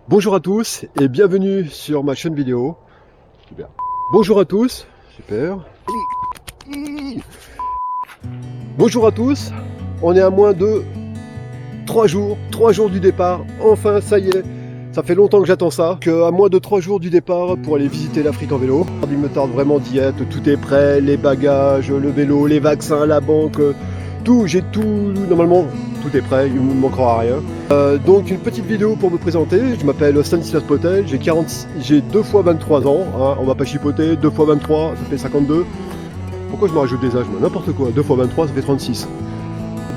Bonjour à tous et bienvenue sur ma chaîne vidéo. Super. Bonjour à tous, super. Bonjour à tous, on est à moins de 3 jours du départ. Enfin, ça y est, ça fait longtemps que j'attends ça. À moins de 3 jours du départ pour aller visiter l'Afrique en vélo. Il me tarde vraiment d'y être, tout est prêt, les bagages, le vélo, les vaccins, la banque, tout, j'ai tout, normalement tout est prêt, il ne me manquera rien. Donc une petite vidéo pour me présenter, je m'appelle Stanislas Potel, j'ai 2 fois 23 ans, hein, on va pas chipoter, 2 fois 23 ça fait 52. Pourquoi je me rajoute des âges, n'importe quoi, 2 fois 23 ça fait 36.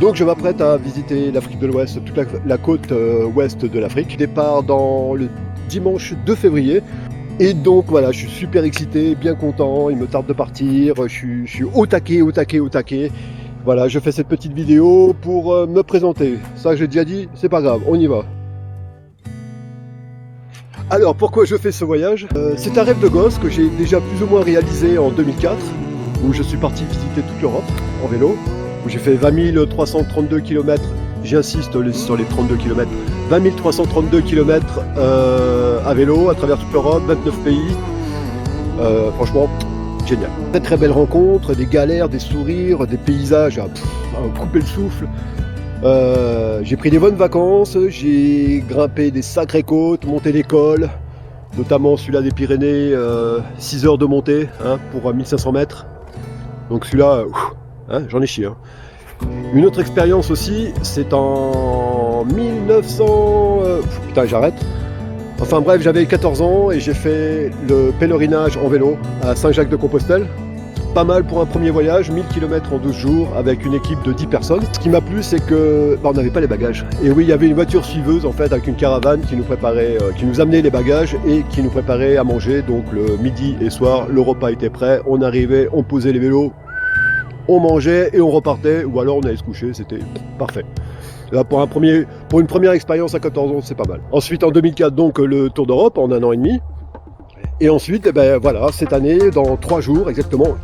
Donc je m'apprête à visiter l'Afrique de l'Ouest, toute la côte ouest de l'Afrique. Départ dans le dimanche 2 février. Et donc voilà, je suis super excité, bien content, il me tarde de partir, je suis au taquet. Voilà, je fais cette petite vidéo pour me présenter. Ça, j'ai déjà dit, c'est pas grave, on y va. Alors, pourquoi je fais ce voyage? C'est un rêve de gosse que j'ai déjà plus ou moins réalisé en 2004, où je suis parti visiter toute l'Europe en vélo, où j'ai fait 20 332 km, j'insiste sur les 32 km, 20 332 km à vélo à travers toute l'Europe, 29 pays. Franchement, génial. Très très belles rencontres, des galères, des sourires, des paysages à couper le souffle. J'ai pris des bonnes vacances, j'ai grimpé des sacrées côtes, monté des cols, notamment celui-là des Pyrénées, 6 heures de montée hein, pour 1500 mètres. Donc celui-là, hein, j'en ai chié. Hein. Une autre expérience aussi, c'est en 1900... putain, j'arrête. Enfin bref, j'avais 14 ans et j'ai fait le pèlerinage en vélo à Saint-Jacques-de-Compostelle. Pas mal pour un premier voyage, 1000 km en 12 jours avec une équipe de 10 personnes. Ce qui m'a plu, c'est que on n'avait pas les bagages. Et oui, il y avait une voiture suiveuse en fait avec une caravane qui nous préparait, qui nous amenait les bagages et qui nous préparait à manger. Donc le midi et soir, le repas était prêt. On arrivait, on posait les vélos, on mangeait et on repartait. Ou alors on allait se coucher, c'était parfait. Là, pour une première expérience à 14 ans, c'est pas mal. Ensuite, en 2004, donc le Tour d'Europe en 1 an et demi. Et ensuite, eh ben, voilà, cette année, dans 3 jours exactement,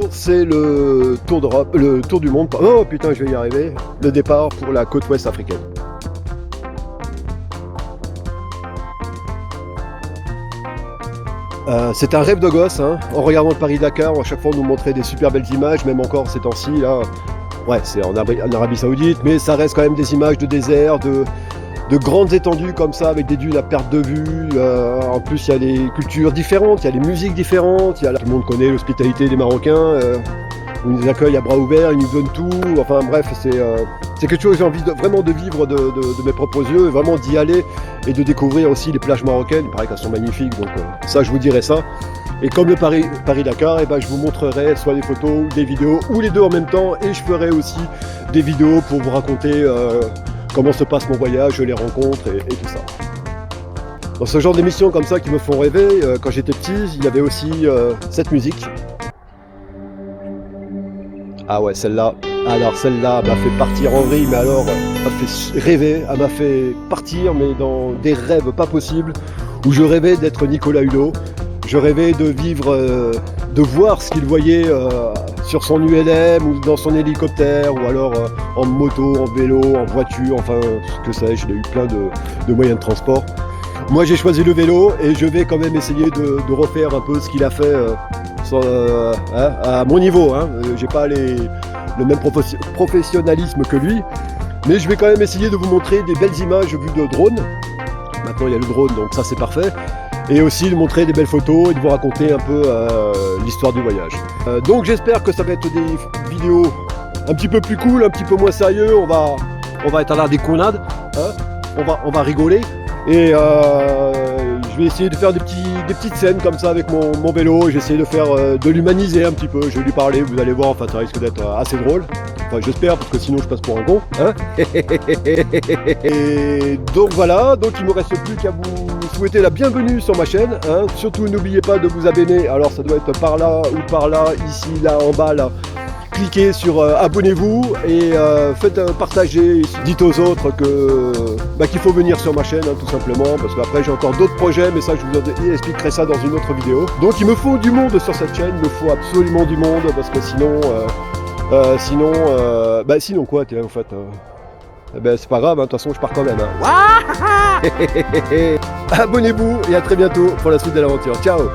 c'est le Tour d'Europe, le Tour du monde. Oh putain, je vais y arriver. Le départ pour la côte ouest africaine. C'est un rêve de gosse. Hein. En regardant le Paris-Dakar, à chaque fois on nous montrait des super belles images, même encore ces temps-ci là. Ouais, c'est en Arabie Saoudite, mais ça reste quand même des images de désert, de grandes étendues comme ça, avec des dunes à perte de vue. En plus, il y a des cultures différentes, il y a des musiques différentes. Tout le monde connaît l'hospitalité des Marocains. Ils nous accueillent à bras ouverts, ils nous donnent tout. Enfin bref, c'est quelque chose que j'ai envie vraiment de vivre de mes propres yeux, vraiment d'y aller et de découvrir aussi les plages marocaines. Il paraît qu'elles sont magnifiques, donc ça, je vous dirai ça. Et comme le Paris-Dakar, eh ben, je vous montrerai soit des photos ou des vidéos, ou les deux en même temps, et je ferai aussi des vidéos pour vous raconter comment se passe mon voyage, les rencontres et tout ça. Dans ce genre d'émissions comme ça qui me font rêver, quand j'étais petit, il y avait aussi cette musique. Ah ouais, celle-là, alors celle-là m'a fait partir en vrille, mais alors, elle m'a fait rêver, elle m'a fait partir, mais dans des rêves pas possibles, où je rêvais d'être Nicolas Hulot. Je rêvais de vivre, de voir ce qu'il voyait sur son ULM ou dans son hélicoptère ou alors en moto, en vélo, en voiture, enfin ce que sais-je, il a eu plein de moyens de transport. Moi j'ai choisi le vélo et je vais quand même essayer de refaire un peu ce qu'il a fait à mon niveau. Hein. J'ai pas le même professionnalisme que lui, mais je vais quand même essayer de vous montrer des belles images vues de drone. Maintenant il y a le drone, donc ça c'est parfait. Et aussi de montrer des belles photos et de vous raconter un peu l'histoire du voyage. Donc j'espère que ça va être des vidéos un petit peu plus cool, un petit peu moins sérieux. On va être à la déconnade, hein, on va rigoler. Et je vais essayer de faire des petites scènes comme ça avec mon vélo. Je vais essayer de l'humaniser un petit peu. Je vais lui parler, vous allez voir, enfin ça risque d'être assez drôle. Enfin j'espère, parce que sinon je passe pour un con. Hein. Et donc voilà, donc il ne me reste plus qu'à vous souhaiter la bienvenue sur ma chaîne. Hein. Surtout n'oubliez pas de vous abonner. Alors ça doit être par là ou par là, ici, là, en bas, là. Cliquez sur abonnez-vous et faites partager. Dites aux autres qu'il faut venir sur ma chaîne, hein, tout simplement, parce qu'après j'ai encore d'autres projets, mais ça je vous expliquerai ça dans une autre vidéo. Donc il me faut du monde sur cette chaîne, il me faut absolument du monde, parce que sinon quoi, en fait Eh ben, c'est pas grave, de toute façon, je pars quand même. Hein. Abonnez-vous et à très bientôt pour la suite de l'aventure. Ciao!